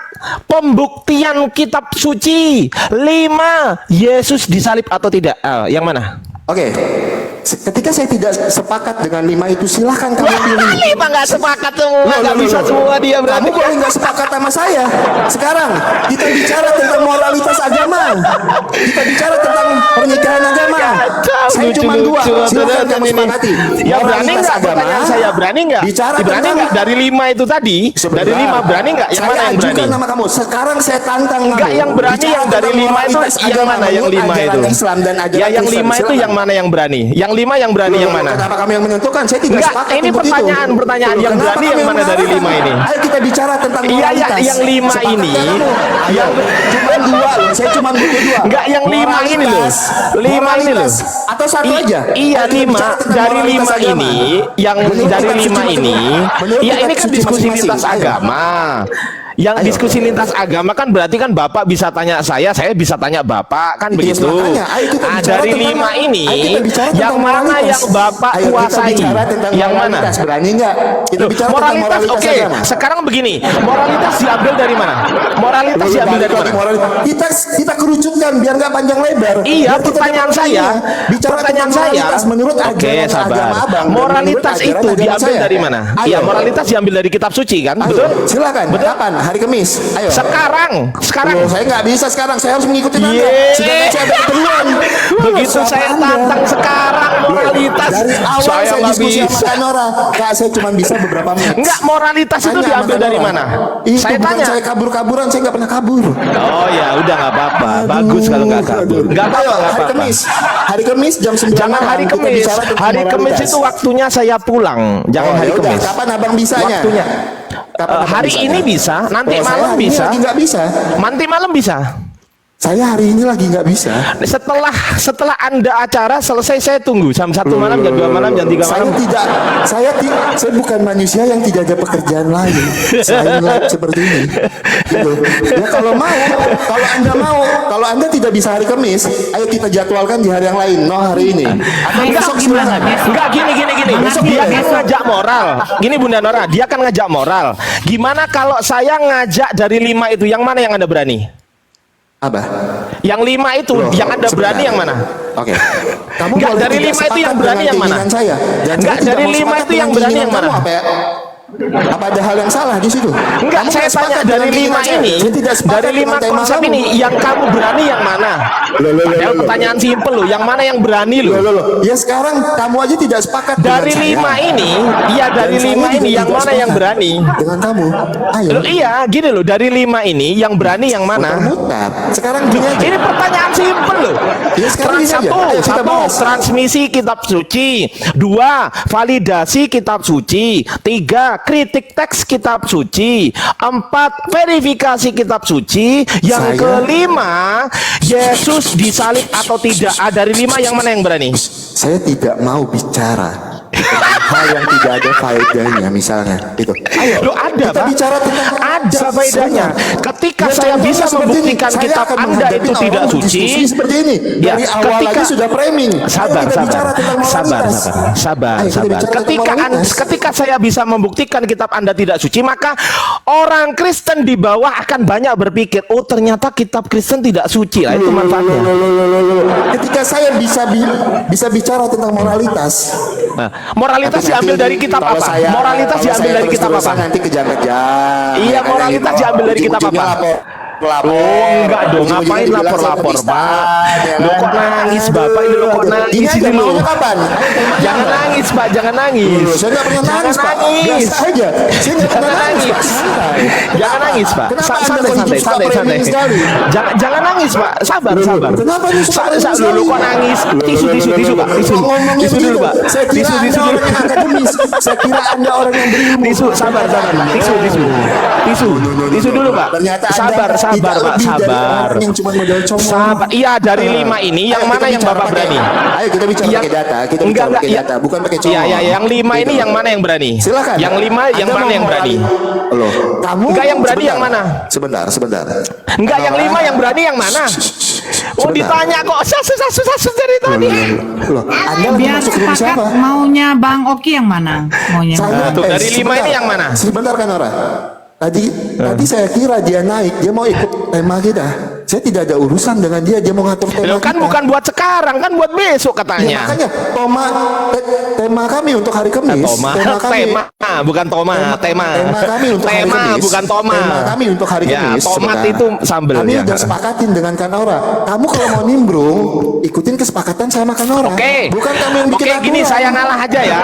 pembuktian kitab suci. 5, Yesus disalib atau tidak. Yang mana? Oke. Ketika saya tidak sepakat dengan 5 itu, silahkan kamu pilih. 5 nggak sepakat semua, nggak bisa semua dia Kamu berarti. boleh nggak sepakat sama saya. Sekarang kita bicara tentang moralitas agama. Kita bicara tentang pernikahan agama. Saya cuma 2. Silahkan kamu sepakati. Ya berani Moralitas nggak agama. pertanyaan saya? Berani nggak? Bicara Berani tentang nggak dari 5 itu tadi? Sebentar. Dari 5 berani nggak? Yang saya mana yang berani? ajukan nama kamu. Sekarang saya tantang kamu. Enggak, yang berani Bicara yang dari tentang 5 itu moralitas yang agama mana yang menurut 5 itu? ajaran Islam dan ajaran Ya yang Kristen. 5 itu Silakan. yang mana yang berani? Yang 5 yang berani yang mana? Kenapa kami yang menentukan? Saya tidak Enggak, sepakat ini untuk pertanyaan itu. yang Kenapa berani kami yang mana dari mengarahkan? 5 ini? Ayo kita bicara tentang Iya, moralitas. yang 5 Sepakat ini. nggak kamu? Ayo, cuma 2 loh. Saya cuma butuh 2. Enggak, yang 5 ini loh. 5 ini loh. Atau satu aja? Iya, Ayo kita 5 bicara tentang dari moralitas 5 agama. ini, yang Menurut dari kitab 5 suci ini, menurut ya kitab ini kan suci diskusi masing-masing. lintas Ayo. agama. Yang Ayo. diskusi lintas agama kan berarti kan Bapak bisa tanya saya bisa tanya Bapak, kan Iya, begitu. makanya. Ayo kita Nah, bicara dari tentang- 5 ini, ayo kita bicara yang tentang mana moralitas. yang Bapak Ayo kita kuasai? bicara tentang Yang mana? moralitas. Berani nggak? Kita Loh, bicara tentang moralitas, moralitas oke. agama. Sekarang begini, moralitas diambil dari mana? Moralitas diambil dari mana? Kita kerucutkan biar nggak panjang lebar. Iya, Biar kita pertanyaan dapat saya, poinnya. Bicara pertanyaan tentang saya, moralitas menurut oke, ajaran sabar. agama abang. dan Moralitas menurut ajaran itu agama diambil saya. dari mana? Ayo. Iya, moralitas diambil dari kitab suci kan, Ayo, betul? silakan. Betul? Kapan? Hari Kamis. Ayo. Sekarang. Loh, saya nggak bisa sekarang. Saya harus mengikuti Anda. Yeay. Sedangkan saya ada keperluan. Begitu Siapa saya Anda? tantang sekarang moralitas, Dari awal saya saya nggak diskusi sama bisa. Kanora. Kak, saya cuma bisa beberapa menit. Enggak, moralitas itu Tanya diambil sama dari Kanora. mana? Itu Saya bukan tanya. saya kabur-kaburan. Saya nggak pernah kabur. Oh ya, udah nggak apa-apa. Bagus kalau nggak kabur. Nggak Ayo, apa-apa, nggak hari apa-apa. Kamis. Hari Kamis jam 9 Jangan malam hari kita Kamis. bicara tentang Hari Kamis moralitas. itu waktunya saya pulang. Jangan Oh, hari yaudah. Kamis. Kapan abang bisanya? Waktunya. Kapan abang Hari bisanya? ini bisa, nanti Oh, saya malam hari ini bisa. lagi nggak bisa. Nanti malam bisa. Saya hari ini lagi nggak bisa. Setelah Anda acara selesai saya tunggu jam 1 malam, jam 2 malam, jam 3 Saya malam. tidak, saya bukan manusia yang tidak ada pekerjaan lain. Saya live seperti ini. Gitu. Ya kalau kalau Anda tidak bisa hari Kamis, ayo kita jadwalkan di hari yang lain. No, hari ini. Atau Besok besok gimana? silakan. Besok. Enggak, gini. Besok Dia boleh. kan ngajak moral. Gini Bunda Nora, dia kan ngajak moral. Gimana kalau saya ngajak dari 5 itu, yang mana yang Anda berani? Abah. Yang 5 itu, Loh, yang Anda sebentar. berani yang mana? Oke. Kamu Enggak, boleh dari tidak 5 itu yang sepakat berani dengan yang mana? keinginan Saya. Dan Enggak, saya tidak dari mau 5 sepakat itu yang dengan berani keinginan yang mana? kamu, apa ya? Apa ada hal yang salah di situ? Enggak, Kamu saya nggak sepakat tanya dari dengan 5 saya. ini, Saya tidak sepakat dari 5 dengan tema konsep kamu. ini, yang kamu berani yang mana? Padahal pertanyaan simpel loh, yang mana yang berani loh? Ya sekarang kamu aja tidak sepakat Dari dengan 5 saya. ini, iya dari Dan saya 5 juga ini yang tidak mana yang sepakat berani? dengan kamu? Ayo. Loh, iya, gini loh, dari 5 ini yang berani yang mana? Mutar-mutar. Sekarang gini aja. Ini pertanyaan simpel loh. Ya, sekarang gini aja. Satu, Ayo, kita bahas. transmisi kitab suci. 2, validasi kitab suci. 3, kritik teks kitab suci. 4, verifikasi kitab suci. Yang kelima, Yesus disalib atau tidak. Dari 5 yang mana yang berani? Saya tidak mau bicara hal yang tidak ada faedahnya, misalnya itu. Ayo, Loh, ada, kita Pak. bicara tentang Ada faedahnya. Ketika Ya, saya contohnya bisa seperti membuktikan ini. Saya kitab akan Anda menghadapi itu orang tidak berdiskusi suci. seperti ini. Ya, Dari awal ketika- aja sudah framing. Sabar, Ayo kita sabar, bicara tentang moralitas. sabar. Ayo, kita bicara tentang moralitas. Ketika saya bisa membuktikan kitab Anda tidak suci, maka orang Kristen di bawah akan banyak berpikir, oh ternyata kitab Kristen tidak suci lah, itu manfaatnya. Ketika saya bisa bicara tentang moralitas. Nah, moralitas Tapi diambil nanti dari kitab kalau apa? saya- Moralitas kalau diambil saya dari kitab apa? terus-terusan nanti kejang-kejang. Iya, Ya kan, moralitas yang diambil dari kitab ujung-ujungnya apa? Lapor. Oh, enggak dong, Ujung-ujungnya ngapain dibilang saya lapor-lapor, penistaan, Pak? ya Lo kan? kok nangis, Bapak? Ini lo kok Aduh, nangis Ini aja ini lo? maunya kapan? Jangan nangis, Pak, jangan nangis. Loh, saya nggak pernah nangis, Pak. nangis. Biasa aja. Saya nggak pernah Jangan nangis, Pak. nangis. Santai. Jangan nangis, Pak. Kenapa Santai, Anda hidup santai, suka santai, framing santai. sekali? Jangan nangis, Pak. Sabar, Loh, sabar. kenapa ini suka framing Lu sekali? kok nangis? Tisu, Pak. Tisu. Kok ngomongnya Tisu dulu, begitu? Pak. Saya kira Tisu Anda dulu. orang yang akademis. Saya kira Anda orang yang berilmu. Tisu, sabar. Tisu dulu, Pak. Ternyata Anda Sabar, tidak Pak. lebih dari Sabar. orang yang cuma modal comong. Sabar. Iya, dari 5 ini yang Ayo, mana kita yang bicara Bapak pakai- berani? Ayo kita bicara Yang- pakai data. Kita Enggak, bicara pakai iya. data, bukan pakai comong. Iya, yang 5 ini Gitu. yang mana yang berani? Silakan. Yang 5 yang Anda mana mau yang berani? Loh, kamu Enggak, yang berani yang mana? Sebentar. Enggak, yang 5 yang berani yang mana? Oh, Sebentar. ditanya kok sasu dari tadi. Loh, Anda lagi Biar masuk room sepakat siapa? maunya Bang Oki yang mana? Maunya. Saya, Tuh, dari 5 sebentar. ini yang mana? Sebentar kan Nora. Tadi saya kira dia naik, dia mau ikut tema kita. Saya tidak ada urusan dengan dia mau ngatur tema Loh, kan kita. bukan buat sekarang, kan buat besok Ya, katanya. makanya tema kami untuk hari Kamis. Toma, bukan Toma, tema. Tema kami untuk hari Tema, Kamis. bukan Toma. Tema kami untuk hari Ya, Kamis. tomat sebentar. itu sambel Kami ya. udah sepakatin dengan Kanora. Kamu kalau mau nimbrung, ikutin kesepakatan sama Kanora. Oke. Bukan kami yang bikin Oke, gini aturan. saya ngalah aja ya.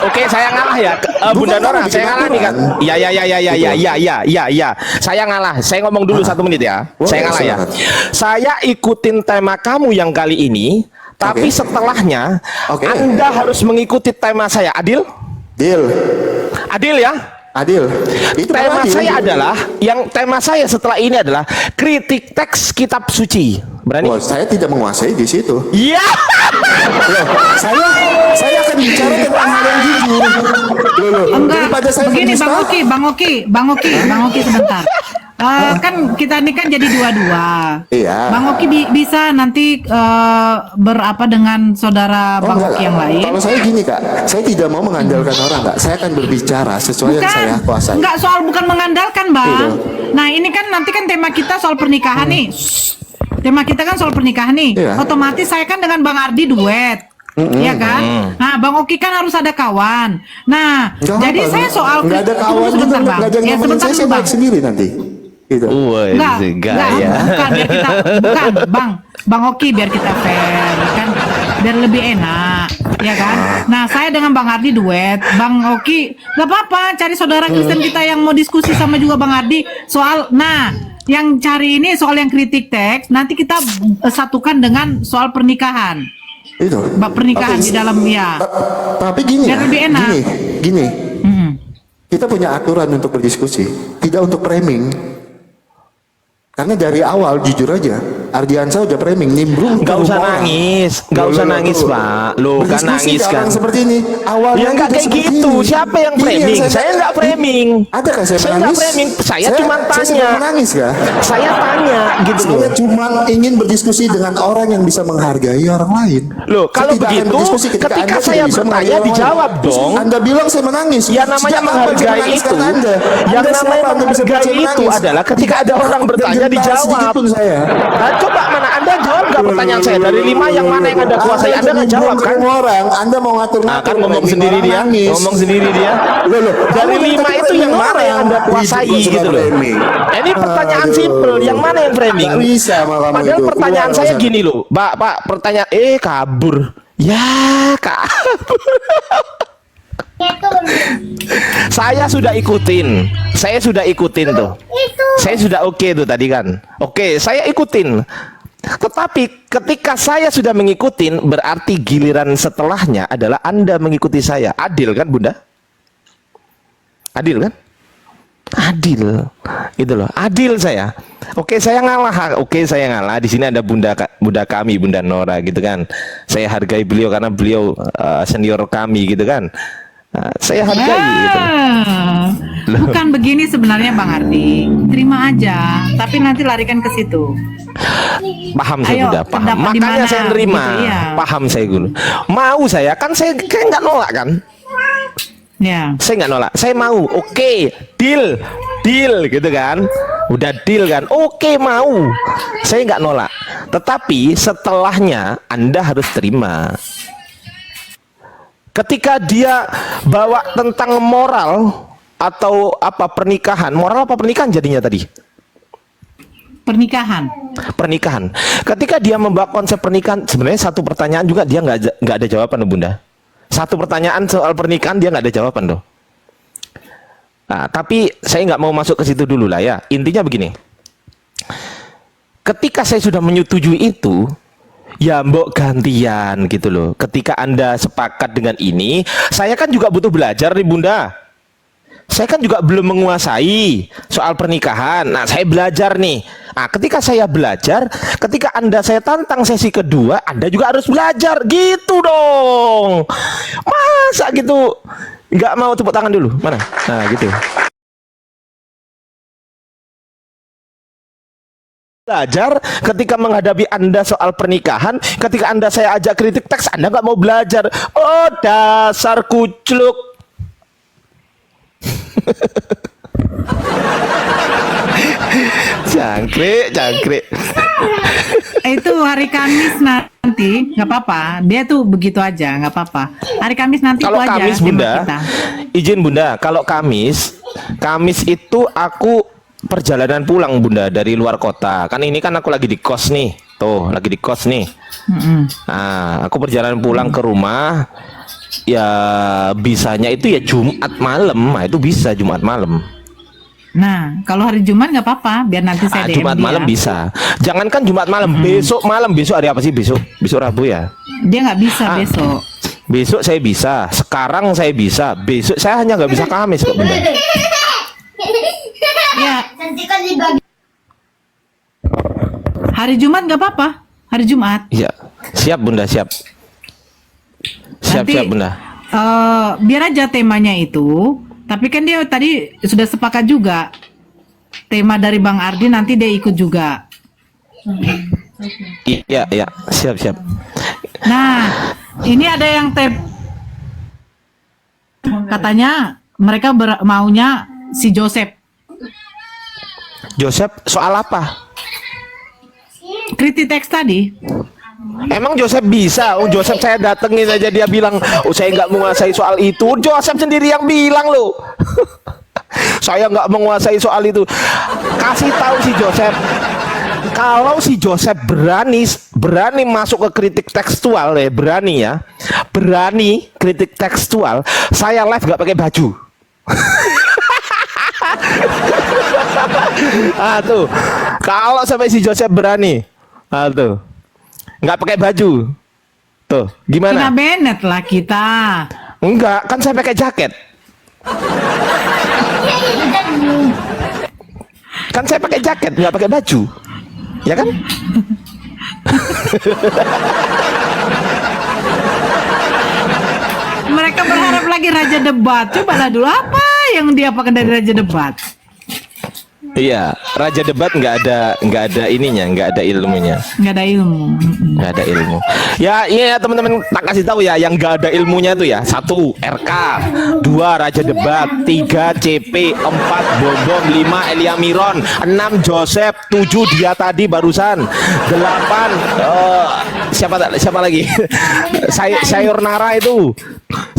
Oke, saya ngalah ya. Bunda Bukan Nora, kamu saya bikin ngalah nih kan. aturan. Iya. Saya ngalah. Saya ngomong dulu 1 menit ya. Boleh, Saya ngalah ya. silakan. Saya ikutin tema kamu yang kali ini, tapi Oke. setelahnya Oke. Anda harus mengikuti tema saya. Adil? Deal. Adil ya? Adil. Itu Tema adil. saya adalah, tema saya setelah ini adalah kritik teks kitab suci. Berani? Wah, saya tidak menguasai di situ. Iya. Loh, saya akan bicara tentang hal yang jujur. Loh, Enggak, daripada saya begini menista- Bang Oki sebentar. Kan kita ini kan jadi dua-dua. Iya. Bang Oki bisa nanti berapa dengan saudara Bang enggak, Oki yang lain? Kalau saya gini Kak, saya tidak mau mengandalkan orang Kak. Saya akan berbicara sesuai yang saya kuasai. Enggak soal bukan mengandalkan, Bang. Iya. Nah, ini kan nanti kan tema kita soal pernikahan nih. Tema kita kan soal pernikahan nih. Iya. Otomatis saya kan dengan Bang Ardi duet. Iya kan? Nah, Bang Oki kan harus ada kawan. Nah, Nggak jadi apa, saya soal nggak ada tunggu kawan juga, sebentar, Bang. nggak ada yang Ya, nemenin sebentar saya dulu, baik Bang. sendiri nanti. Gitu. Enggak, bukan biar kita Bang Oki biar kita fair kan, biar lebih enak, ya kan? Nah, saya dengan Bang Ardi duet, Bang Oki nggak apa-apa, cari saudara Kristen kita yang mau diskusi sama juga Bang Ardi soal, nah, yang cari ini soal yang kritik teks, nanti kita satukan dengan soal pernikahan, Itu. pernikahan Oke. di dalam ya. Tapi gini Biar ya, lebih enak. Gini. Mm-mm. Kita punya aturan untuk berdiskusi, tidak untuk framing. Karena dari awal jujur aja, Ardiansa udah framing, nimbrung. Nggak ke usah rumah orang. nangis, nggak usah nangis, Pak. Lo kan Berdiskusi nangis ke orang kan. seperti ini. Awalnya Ya nggak udah kayak seperti gitu. ini. Siapa yang Ini framing? Saya nggak framing. Ada kan saya Saya menangis? nggak framing. Saya cuma Saya tanya. sedang menangis ya. Saya tanya gitu loh. Saya cuma ingin berdiskusi dengan orang yang bisa menghargai orang lain. Loh, Saya kalau tidak akan begitu, berdiskusi ketika Anda tidak saya bisa bertanya, menghargai orang lain. dijawab Terus dong. Anda bilang saya menangis. Ya namanya Sejak kapan saya menghargai menangis itu, karena Anda? yang Anda namanya siapa? Anda bisa menghargai buat saya itu menangis? adalah ketika ada orang bertanya Tidak dijawab. sedikit pun saya. Nah, Coba mana Anda jawab nggak pertanyaan saya? Dari 5 yang mana yang Anda kuasai? Anda nggak jawab kan? Orang, Anda mau Nah, kan ngomong sendiri dia. Ngomong sendiri dia. Dari 5 itu yang mana yang Anda kuasai gitu loh. Ini pertanyaan simpel. Yang mana yang framing? Nggak bisa sama kamu Padahal itu. pertanyaan Keluar saya sana. gini loh. Pak, kabur. Ya, kabur. Saya sudah ikutin tuh. Saya sudah oke tuh tadi kan. Oke, saya ikutin. Tetapi ketika saya sudah mengikutin, berarti giliran setelahnya adalah Anda mengikuti saya. Adil kan, Bunda? Adil kan? Adil. Gitu loh. Adil saya. Oke, saya ngalah. Oke, saya ngalah. Di sini ada Bunda kami, Bunda Nora gitu kan. Saya hargai beliau karena beliau senior kami gitu kan. Saya hargai gitu. Bukan begini sebenarnya Bang Ardi. Terima aja, tapi nanti larikan ke situ. Paham saya, Ayo, Bunda, paham. pendapat di Makanya mana, saya nerima. gitu, iya. Paham saya dulu. Mau saya kan saya kayak nggak nolak kan? Ya. Saya nggak nolak. Saya mau. Oke, deal gitu kan? Udah deal kan? Oke, mau. Saya nggak nolak. Tetapi setelahnya Anda harus terima. Ketika dia bawa tentang moral atau apa pernikahan, moral apa pernikahan jadinya tadi? Pernikahan. Ketika dia membawa konsep pernikahan, sebenarnya satu pertanyaan juga dia nggak ada jawaban, Bunda. Satu pertanyaan soal pernikahan dia nggak ada jawaban loh. Nah, tapi saya nggak mau masuk ke situ dulu lah ya. Intinya begini. Ketika saya sudah menyetujui itu, ya mbok gantian gitu loh. Ketika Anda sepakat dengan ini, saya kan juga butuh belajar nih Bunda. Saya kan juga belum menguasai soal pernikahan. Nah, saya belajar nih. Nah, ketika saya belajar, ketika Anda saya tantang sesi kedua, Anda juga harus belajar gitu dong. Masa gitu? Nggak mau tepuk tangan dulu? Mana? Nah, gitu. Belajar ketika menghadapi Anda soal pernikahan, ketika Anda saya ajak kritik teks, Anda nggak mau belajar. Oh, dasar kucluk. Jangkrik. Itu hari Kamis nanti, nggak apa-apa. Dia tuh begitu aja, nggak apa-apa. Hari Kamis nanti Kalau itu aja Kamis tema Bunda, kita. izin Bunda, kalau Kamis itu aku perjalanan pulang Bunda dari luar kota. Kan ini kan aku lagi di kos nih. Tuh, lagi di kos nih. Nah, aku perjalanan pulang ke rumah. Ya bisanya itu ya Jumat malam. Nah, itu bisa Jumat malam. Nah, kalau hari Jumat nggak apa-apa, biar nanti saya DM Jumat dia. malam bisa. Jangankan Jumat malam, besok malam. Besok hari apa sih besok? Besok Rabu ya? Dia nggak bisa besok. Besok saya bisa. Sekarang saya bisa. Besok saya hanya nggak bisa Kamis kok Bunda. Ya. Hari Jumat nggak apa-apa. Hari Jumat. Iya, siap Bunda, siap. Siap Bunda. Biar aja temanya itu. Tapi kan dia tadi sudah sepakat juga. Tema dari Bang Ardi nanti dia ikut juga. Iya, siap. Nah, ini ada yang katanya mereka maunya si Joseph. Joseph soal apa? Kritik teks tadi. Emang Joseph bisa? Oh, Joseph saya datengin aja dia bilang, oh saya nggak menguasai soal itu. Joseph sendiri yang bilang loh. Saya nggak menguasai soal itu. Kasih tahu si Joseph. Kalau si Joseph berani masuk ke kritik tekstual ya, berani kritik tekstual, saya live nggak pakai baju. Tuh, kalau sampai si Joseph berani, tuh, nggak pakai baju, tuh, gimana? Kena Bennett lah kita. Enggak, kan saya pakai jaket. Kan saya pakai jaket, nggak pakai baju, ya kan? Mereka berharap lagi Raja Debat. Cobalah dulu apa yang dia pakai dari Raja Debat. Iya, raja debat nggak ada ininya, nggak ada ilmunya. Nggak ada ilmu. Nggak ada ilmu. Ya, iya teman-teman, tak kasih tahu ya, yang nggak ada ilmunya tuh ya. 1 RK, 2 Raja Debat, 3 CP, 4 Bombom, 5 Elia Miron, 6 Joseph, 7 dia tadi barusan, 8 siapa lagi? Sayur Nara itu,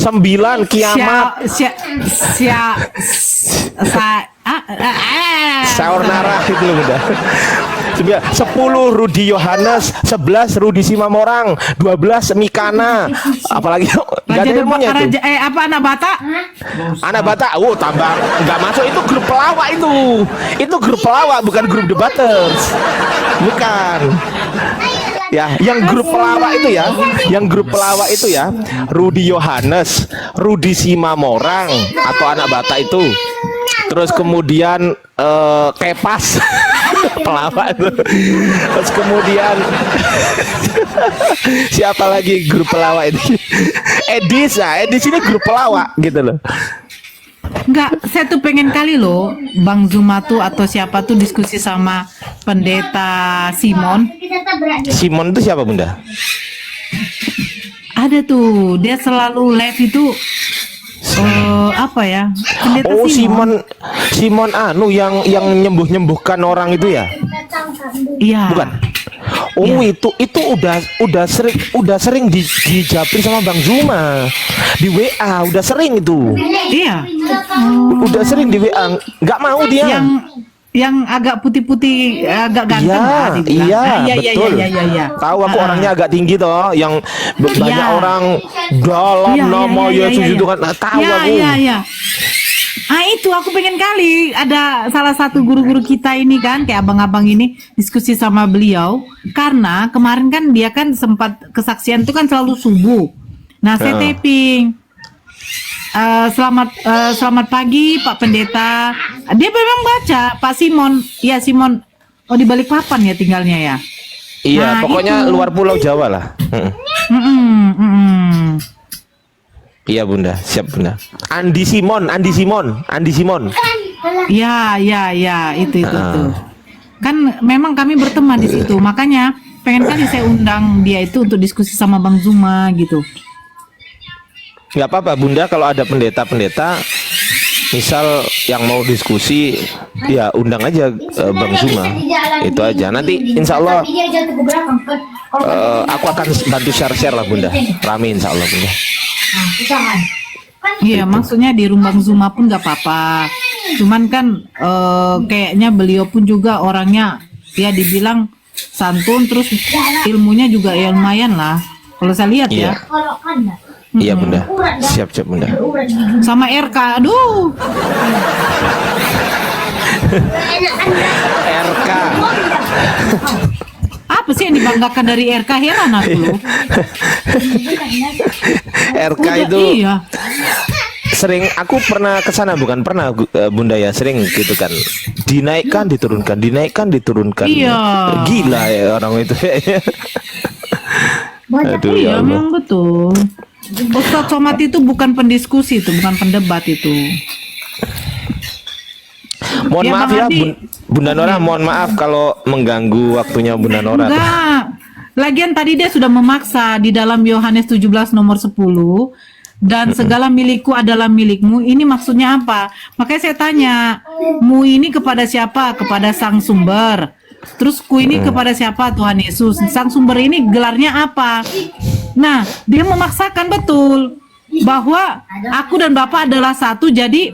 9 Kiamat. Sayur Nara itu loh udah. 10 Rudi Yohanes, 11 Rudi Simamorang, 12 Mikana. Apalagi nggak ada ilmunya tuh. Anak Bata? Anak Bata, tambah nggak masuk, itu grup pelawak itu grup pelawak bukan grup debaters, bukan. Ya, yang grup pelawak itu ya, Rudi Yohanes, Rudi Simamorang atau Anak Bata itu. Terus kemudian Kepas pelawak itu. Terus kemudian siapa lagi grup pelawak itu? Edis ini grup pelawak gitu loh. Enggak, saya tuh pengen kali loh Bang Zuma tuh atau siapa tuh diskusi sama pendeta Simon. Simon itu siapa Bunda? Ada tuh, dia selalu live itu apa ya? Pendeta Simon yang nyembuhkan orang itu ya? Iya. Bukan. Itu udah sering dijapin sama Bang Zuma di WA, udah sering itu. Iya. Udah sering di WA, nggak mau dia. Yang agak putih-putih, agak ganteng lah dibilang. Betul. Iya. Tahu aku orangnya agak tinggi toh, yang banyak orang dalam nama Yesus itu kan. Tahu aku. Iya. Itu aku pengen kali ada salah satu guru-guru kita ini kan, kayak abang-abang ini diskusi sama beliau, karena kemarin kan dia kan sempat kesaksian itu kan selalu subuh. Nah saya taping. Selamat pagi Pak Pendeta. Dia memang baca Pak Simon. Iya Simon. Oh di Balikpapan ya tinggalnya ya. Iya, nah, pokoknya itu. luar Pulau Jawa lah. Iya Bunda, siap Bunda. Andi Simon. Ya, itu. Kan memang kami berteman di situ, makanya pengen kali saya undang dia itu untuk diskusi sama Bang Zuma gitu. Nggak apa-apa Bunda, kalau ada pendeta-pendeta misal yang mau diskusi ya undang aja Bang Zuma, itu aja. Nanti insya Allah aku akan bantu share lah Bunda, rame insya Allah Bunda. Iya, maksudnya di rumah Bang Zuma pun nggak apa-apa. Cuman kan kayaknya beliau pun juga orangnya ya dibilang santun, terus ilmunya juga ya lumayan lah. Kalau saya lihat ya. Iya Bunda, siap Bunda. Sama RK, aduh. RK. Apa sih yang dibanggakan dari RK? Heran aku loh. RK itu iya. Sering aku pernah kesana, bukan pernah Bunda ya, sering gitu kan, dinaikkan diturunkan. Iya. Gila ya orang itu. Aduh, Iya ya Allah. memang betul. Ustadz Somad itu bukan pendiskusi, itu bukan pendebat itu. Mohon Ya, maaf Bang ya Adi. Bunda Nora, mohon maaf kalau mengganggu waktunya Bunda Nora. Enggak. Lagian tadi dia sudah memaksa di dalam Yohanes 17 nomor 10, dan segala milikku adalah milikmu. Ini maksudnya apa? Makanya saya tanya, mu ini kepada siapa? Kepada sang sumber. Terus ku ini kepada siapa? Tuhan Yesus. Sang sumber ini gelarnya apa? Nah, dia memaksakan betul bahwa aku dan Bapak adalah satu, jadi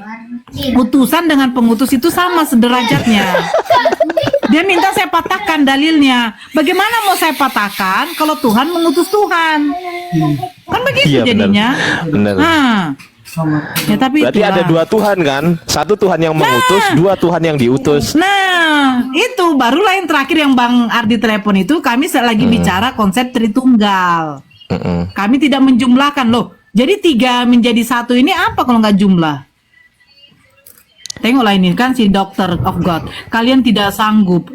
utusan dengan pengutus itu sama sederajatnya. Dia minta saya patahkan dalilnya. Bagaimana mau saya patahkan kalau Tuhan mengutus Tuhan? Kan begitu Iya, jadinya. benar. Nah, ya tapi Berarti itulah. ada 2 Tuhan kan? Satu Tuhan yang mengutus, 2 Tuhan yang diutus. Nah, itu barulah yang terakhir yang Bang Ardi telepon itu, kami lagi bicara konsep Tritunggal. Kami tidak menjumlahkan loh. Jadi 3 menjadi 1 ini apa kalau nggak jumlah? Tengoklah ini kan si Doctor of God. Kalian tidak sanggup.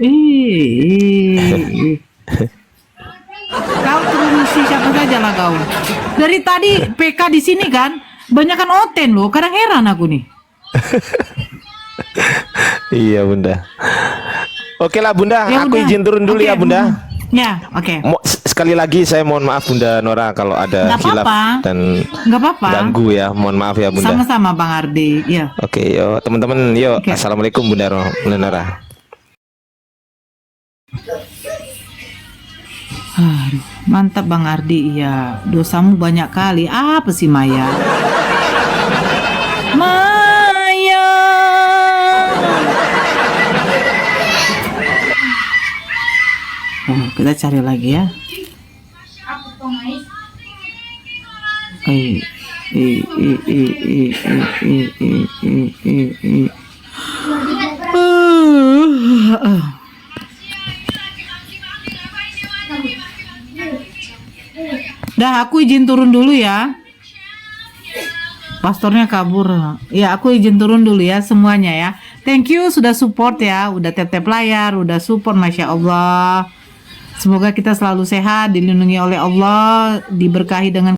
Kau terusi siapa saja lah kau. Dari tadi PK di sini kan banyakan Oten loh. Kadang heran aku nih. Iya Bunda. Oke lah Bunda, Ya aku udah. izin turun dulu Oke, ya Bunda. Ya, oke. Sekali lagi saya mohon maaf Bunda Nora kalau ada Nggak khilaf apa-apa. dan Nggak apa-apa. ganggu ya. Mohon maaf ya Bunda. Sama-sama Bang Ardi. Ya. Oke, yuk teman-teman, yuk. Oke. Assalamualaikum Bunda Nora. Aduh, mantap Bang Ardi. Iya, dosamu banyak kali. Apa sih Maya? Maya. Oh, kita cari lagi ya. Dah, aku izin turun dulu ya. Pastornya kabur. Ya, aku izin turun dulu ya semuanya ya. Thank you sudah support ya, udah tap-tap layar, udah support, Masya Allah. Semoga kita selalu sehat, dilindungi oleh Allah, diberkahi dengan